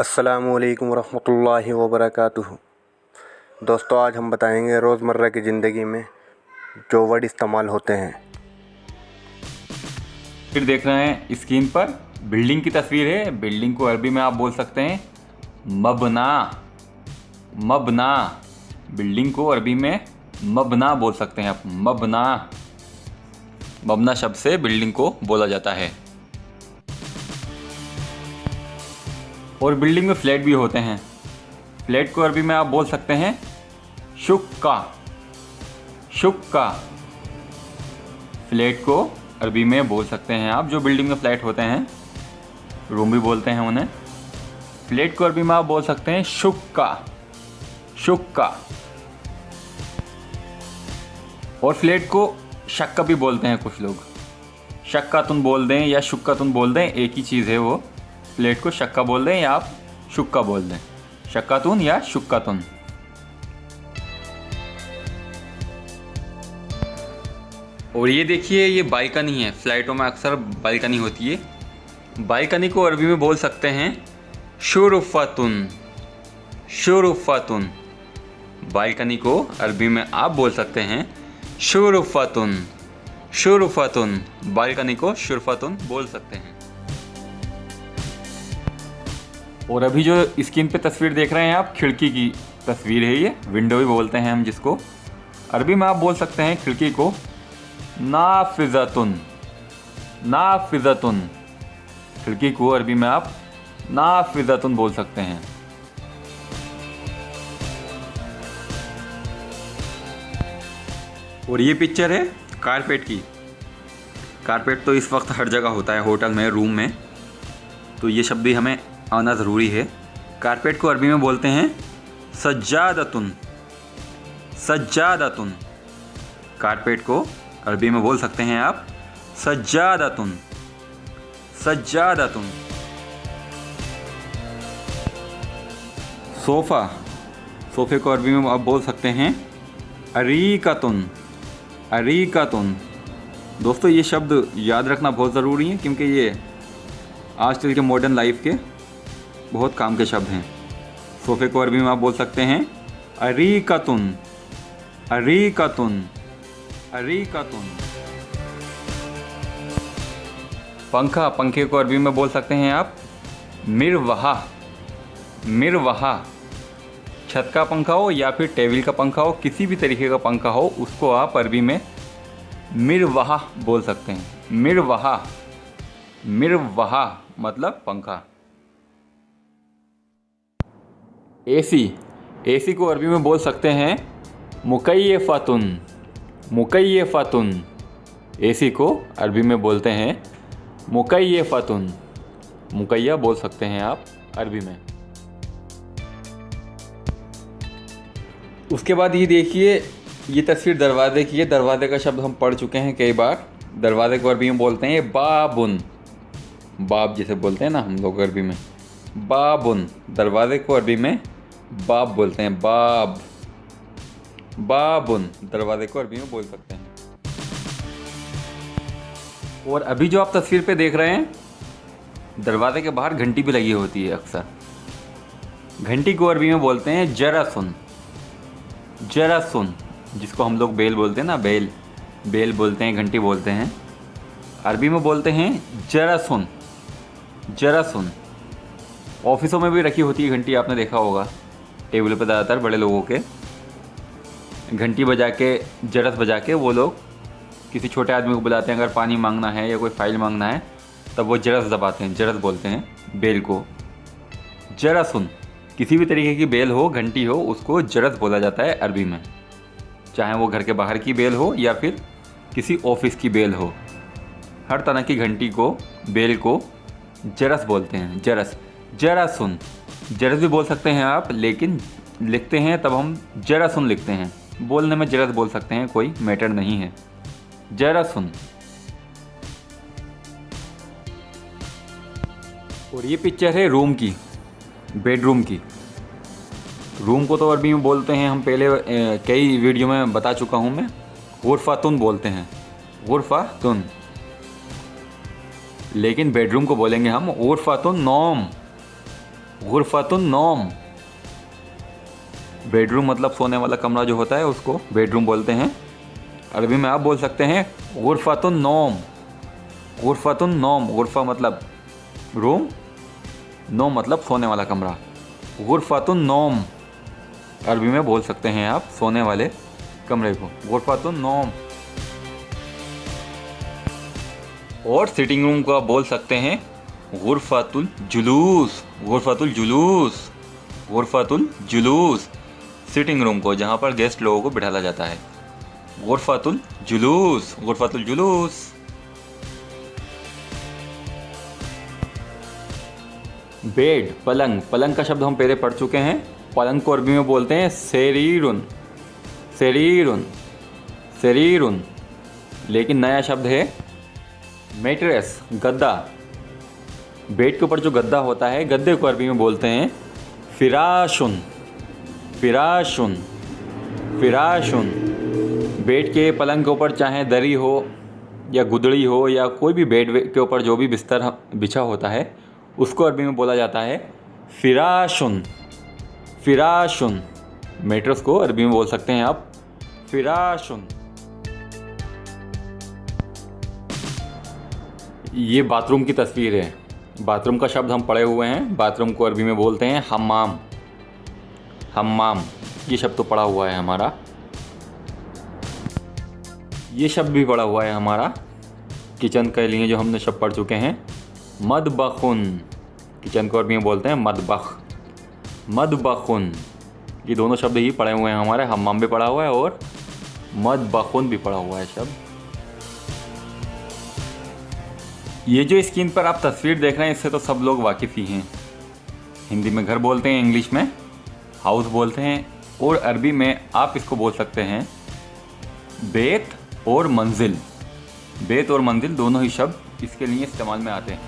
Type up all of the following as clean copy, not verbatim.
अस्सलामुअलैकुम रहमतुल्लाहि व बरकातुहू। दोस्तों, आज हम बताएंगे रोज़मर्रा की ज़िंदगी में जो वर्ड इस्तेमाल होते हैं। फिर देख रहे हैं स्क्रीन पर बिल्डिंग की तस्वीर है। बिल्डिंग को अरबी में आप बोल सकते हैं मबना। मबना, बिल्डिंग को अरबी में मबना बोल सकते हैं आप। मबना, मबना शब्द से बिल्डिंग को बोला जाता है। और बिल्डिंग में फ्लैट भी होते हैं। फ्लैट को अरबी में आप बोल सकते हैं शुक्का। शुक्का, फ्लैट को अरबी में बोल सकते हैं आप। जो बिल्डिंग में फ्लैट होते हैं, रूम भी बोलते हैं उन्हें। फ्लैट को अरबी में आप बोल सकते हैं शुक्का। शुक्का। और फ्लैट को शक्का भी बोलते हैं कुछ लोग। शक्का तुन बोल दें या शुक्का तुन बोल दें, एक ही चीज़ है वो। फ्लैट को शक्का बोल दें या आप शुक्का बोल दें। शक्का तुन या शुक्का तुन। और ये देखिए, ये बालकनी है। फ्लैटों में अक्सर बालकनी होती है। बालकनी को अरबी में बोल सकते हैं शुरुफ़तुन। शुरुफ़तुन, बालकनी को अरबी में आप बोल सकते हैं शुरुफ़तुन। शुरुफ़तुन, बालकनी को शुरुफ़तुन बोल सकते हैं। और अभी जो स्क्रीन पे तस्वीर देख रहे हैं आप, खिड़की की तस्वीर है ये। विंडो भी बोलते हैं हम जिसको। अरबी में आप बोल सकते हैं खिड़की को नाफिज़तुन। नाफिज़तुन, खिड़की को अरबी में आप नाफिज़तुन बोल सकते हैं। और ये पिक्चर है कारपेट की। कारपेट तो इस वक्त हर जगह होता है, होटल में, रूम में, तो ये शब्द भी हमें आना ज़रूरी है। कारपेट को अरबी में बोलते हैं सज्जादतुन। सज्जादतुन, कारपेट को अरबी में बोल सकते हैं आप सज्जादतुन। सज्जादतुन। सोफ़ा, सोफ़े को अरबी में आप बोल सकते हैं अरीकतुन। अरीकतुन। दोस्तों, ये शब्द याद रखना बहुत ज़रूरी है क्योंकि ये आजकल के मॉडर्न लाइफ के बहुत काम के शब्द हैं। सोफ़े को अरबी में आप बोल सकते हैं अरीकतुन। अरीकतुन। अरीकतुन। पंखा, पंखे को अरबी में बोल सकते हैं आप मिरवाहा। मिरवाहा, छत का पंखा हो या फिर टेबल का पंखा हो, किसी भी तरीके का पंखा हो, उसको आप अरबी में मिरवाहा बोल सकते हैं। मिरवाहा। मिरवाहा मतलब पंखा। एसी, एसी को अरबी में बोल सकते हैं मुकय्यफ़तुन। मुकय्यफ़तुन, एसी को अरबी में बोलते हैं मुकय्यफ़तुन। मुकय्या बोल सकते हैं आप अरबी में। उसके बाद ये देखिए, ये तस्वीर दरवाजे की है। दरवाजे का शब्द हम पढ़ चुके हैं कई बार। दरवाजे को अरबी में बोलते हैं बाबुन। बाब जिसे बोलते हैं ना हम लोग अरबी में, बाबुन। दरवाजे को अरबी में बाब बोलते हैं। बाब। बाबुन, दरवाजे को अरबी में बोल सकते हैं। और अभी जो आप तस्वीर पे देख रहे हैं, दरवाजे के बाहर घंटी भी लगी होती है अक्सर। घंटी को अरबी में बोलते हैं जरसुन। जरसुन, जिसको हम लोग बेल बोलते हैं ना, बेल। बेल बोलते हैं, घंटी बोलते हैं। अरबी में बोलते हैं जरसुन। जरसुन। ऑफिसों में भी रखी होती है घंटी, आपने देखा होगा टेबल पर ज़्यादातर बड़े लोगों के। घंटी बजा के, जरस बजा के वो लोग किसी छोटे आदमी को बुलाते हैं। अगर पानी मांगना है या कोई फाइल मांगना है तब वो जरस दबाते हैं। जरस बोलते हैं बेल को। जरसुन, किसी भी तरीके की बेल हो, घंटी हो, उसको जरस बोला जाता है अरबी में। चाहे वो घर के बाहर की बेल हो या फिर किसी ऑफिस की बेल हो, हर तरह की घंटी को, बेल को जरस बोलते हैं। जरस। जरसुन, जरस भी बोल सकते हैं आप, लेकिन लिखते हैं तब हम जरसुन लिखते हैं। बोलने में जरस बोल सकते हैं, कोई मैटर नहीं है। जरसुन। और ये पिक्चर है रूम की, बेडरूम की। रूम को तो अरबी में बोलते हैं हम, पहले कई वीडियो में बता चुका हूँ मैं, गुरफ़तुन बोलते हैं। गुरफ़तुन। लेकिन बेडरूम को बोलेंगे हम गुरफ़तुन नौम। गुरफतुन नौम। बेडरूम मतलब सोने वाला कमरा जो होता है उसको बेडरूम बोलते हैं। अरबी में आप बोल सकते हैं गुरफतुन नौम। गुरफतुन नौम, गुरफा मतलब रूम, नौम मतलब सोने वाला कमरा। गुरफतुन नौम अरबी में बोल सकते हैं आप सोने वाले कमरे को, गुरफतुन नौम। और सिटिंग रूम को आप बोल सकते हैं गुरफतुल जुलूस। गुरफतुल जुलूस, गुरफतुल जुलूस सिटिंग रूम को जहाँ पर गेस्ट लोगों को बिठाया जाता है। गुरफतुल जुलूस, गुरफतुल जुलूस। बेड, पलंग। पलंग का शब्द हम पहले पढ़ चुके हैं। पलंग को अरबी में बोलते हैं सेरीरुन। सेरीरुन, सेरीरुन। लेकिन नया शब्द है मेट्रेस, गद्दा। बेड के ऊपर जो गद्दा होता है, गद्दे को अरबी में बोलते हैं फिराशुन। फिराशुन, फिराशुन। बेड के पलंग के ऊपर चाहे दरी हो या गुदड़ी हो या कोई भी बेड के ऊपर जो भी बिस्तर बिछा होता है उसको अरबी में बोला जाता है फिराशुन। फिराशुन। मेट्रेस को अरबी में बोल सकते हैं आप फिराशुन। ये बाथरूम की तस्वीर है। बाथरूम का शब्द हम पढ़े हुए हैं। बाथरूम को अरबी में बोलते हैं हम्माम। हम्माम, ये शब्द तो पढ़ा हुआ है हमारा। ये शब्द भी पढ़ा हुआ है हमारा किचन के लिए जो हमने शब्द पढ़ चुके हैं मदबखुन। किचन को अरबी में बोलते हैं मदबख, मदबखुन। ये दोनों शब्द ही पढ़े हुए हैं हमारे। हम्माम भी पढ़ा हुआ है और मदबखुन भी पढ़ा हुआ है शब्द। ये जो स्क्रीन पर आप तस्वीर देख रहे हैं इससे तो सब लोग वाकिफ़ ही हैं। हिंदी में घर बोलते हैं, इंग्लिश में हाउस बोलते हैं और अरबी में आप इसको बोल सकते हैं बेत और मंजिल। बेत और मंजिल दोनों ही शब्द इसके लिए इस्तेमाल में आते हैं।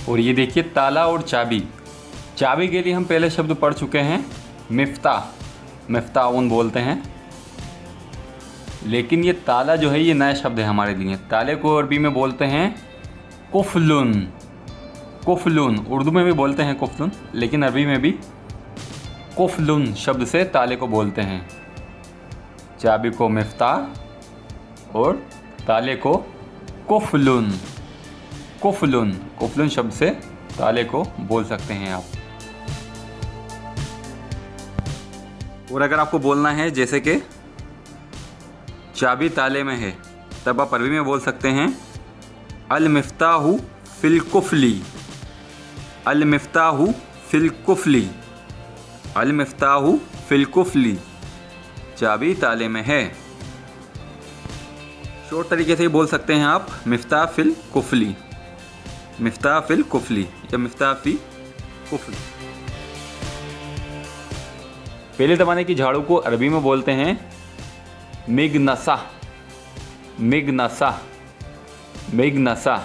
और ये देखिए ताला और चाबी। चाबी के लिए हम पहले शब्द पढ़ चुके हैं मिफ्ताह। मिफ्ताउन बोलते हैं। लेकिन ये ताला जो है ये नया शब्द है हमारे लिए। ताले को अरबी में बोलते हैं कुफलुन। कुफलुन, उर्दू में भी बोलते हैं कुफलुन, लेकिन अरबी में भी कुफलुन शब्द से ताले को बोलते हैं। चाबी को मिफ्ताह और ताले को कुफलुन। कुफलुन, कुफलुन शब्द से ताले को बोल सकते हैं आप। और अगर आपको बोलना है जैसे कि चाबी ताले में है तब आप अरबी में बोल सकते हैं अल मिफ्ताहु फिल कुफली। अल मिफ्ताहु फिल कुफली। अल मिफ्ताहु फिल कुफली, चाबी ताले में है। शॉर्ट तरीके से ही बोल सकते हैं आप मिफ्ताह फिल कुफली, मिफ्ताह फिल कुफली या मिफ्ताह फी कुफली। पहले ज़माने की झाड़ू को अरबी में बोलते हैं मिगनसा। मिगनसा, मिगनसा।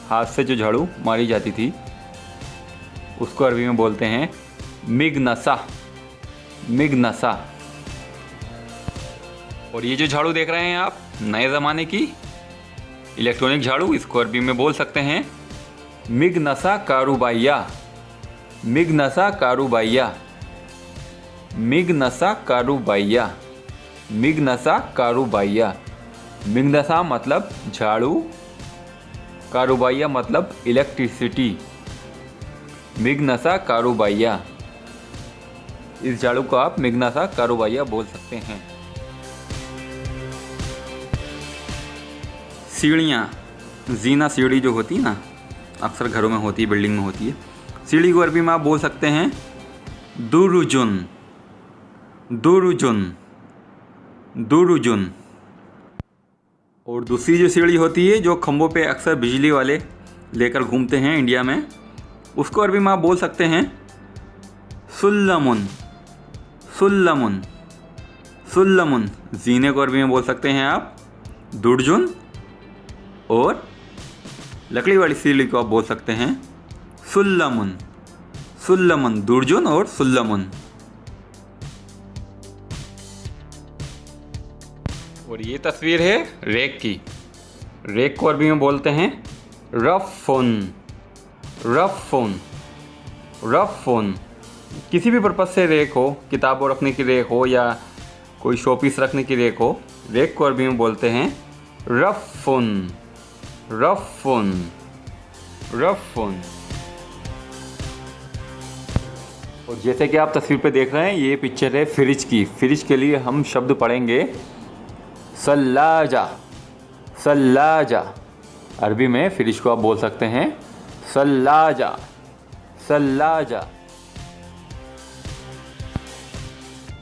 हाथ से जो झाड़ू मारी जाती थी उसको अरबी में बोलते हैं मिगनसा। मिगनसा। और ये जो झाड़ू देख रहे हैं आप नए ज़माने की इलेक्ट्रॉनिक झाड़ू, इसको अरबी में बोल सकते हैं मिगनसा कारूबाइया। मिगनसा कारूबाइया। मिगनसा कारूबाइया। मिगनसा कारूबाइया। मिगनसा मतलब झाड़ू, कारूबाइया मतलब इलेक्ट्रिसिटी। मिगनसा कारूबाइया। इस झाड़ू को आप मिगनसा कारूबाइया बोल सकते हैं। सीढ़ियाँ, जीना सीढ़ी जो होती है ना, अक्सर घरों में होती है, बिल्डिंग में होती है। सीढ़ी को अरबी में आप बोल सकते हैं दुरुजुन। दुरुजुन, दुरुजुन। और दूसरी जो सीढ़ी होती है जो खंभों पे अक्सर बिजली वाले लेकर घूमते हैं इंडिया में, उसको अरबी में आप बोल सकते हैं सुल्लमुन। सुल्लमुन, सुल्लमुन। जीने को अरबी में बोल सकते हैं आप दुर्जुन। और लकड़ी वाली सीढ़ी को आप बोल सकते हैं सुल्लमुन। सुल्लमुन, दुर्जुन और सुल्लमुन। और ये तस्वीर है रैक की। रैक को अरबी में बोलते हैं रफ़ुन, रफ़ुन, रफ़ुन। किसी भी पर्पज़ से रेक हो, किताबों रखने की रेक हो या कोई शोपीस रखने की रेक हो, रेक को अरबी में बोलते हैं रफ़ुन, रफ़ुन, रफ़ुन। और जैसे कि आप तस्वीर पे देख रहे हैं, ये पिक्चर है फ्रिज की। फ्रिज के लिए हम शब्द पढ़ेंगे सल्लाजा, सल्लाजा। अरबी में फ्रिज को आप बोल सकते हैं सल्लाजा, सल्लाजा।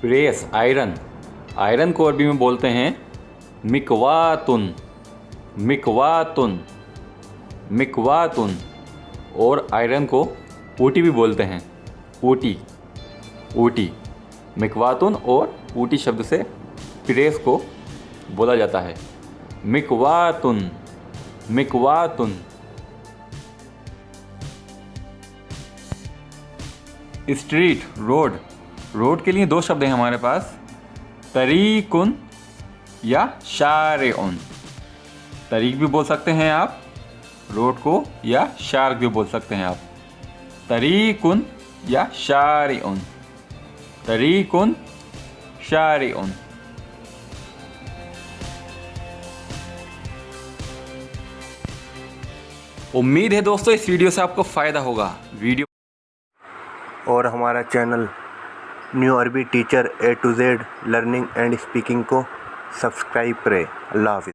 प्रेस, आयरन, आयरन को अरबी में बोलते हैं मिकवातुन, मिकवातुन, मिकवातुन। और आयरन को ऊटी भी बोलते हैं, ऊटी, ऊटी। मिकवातुन और ऊटी शब्द से प्रेस को बोला जाता है मिकवातुन, मिकवातुन। स्ट्रीट, रोड, रोड के लिए दो शब्द हैं हमारे पास, तरीकुन या शारिउन। तरीक भी बोल सकते हैं आप रोड को, या शार्क भी बोल सकते हैं आप। तरीकुन या शारिउन, तरीकुन, शारिउन। उम्मीद है दोस्तों इस वीडियो से आपको फ़ायदा होगा। वीडियो और हमारा चैनल न्यू अरबी teacher A to Z learning and speaking को सब्सक्राइब करें। अल्लाह हाफ़िज़।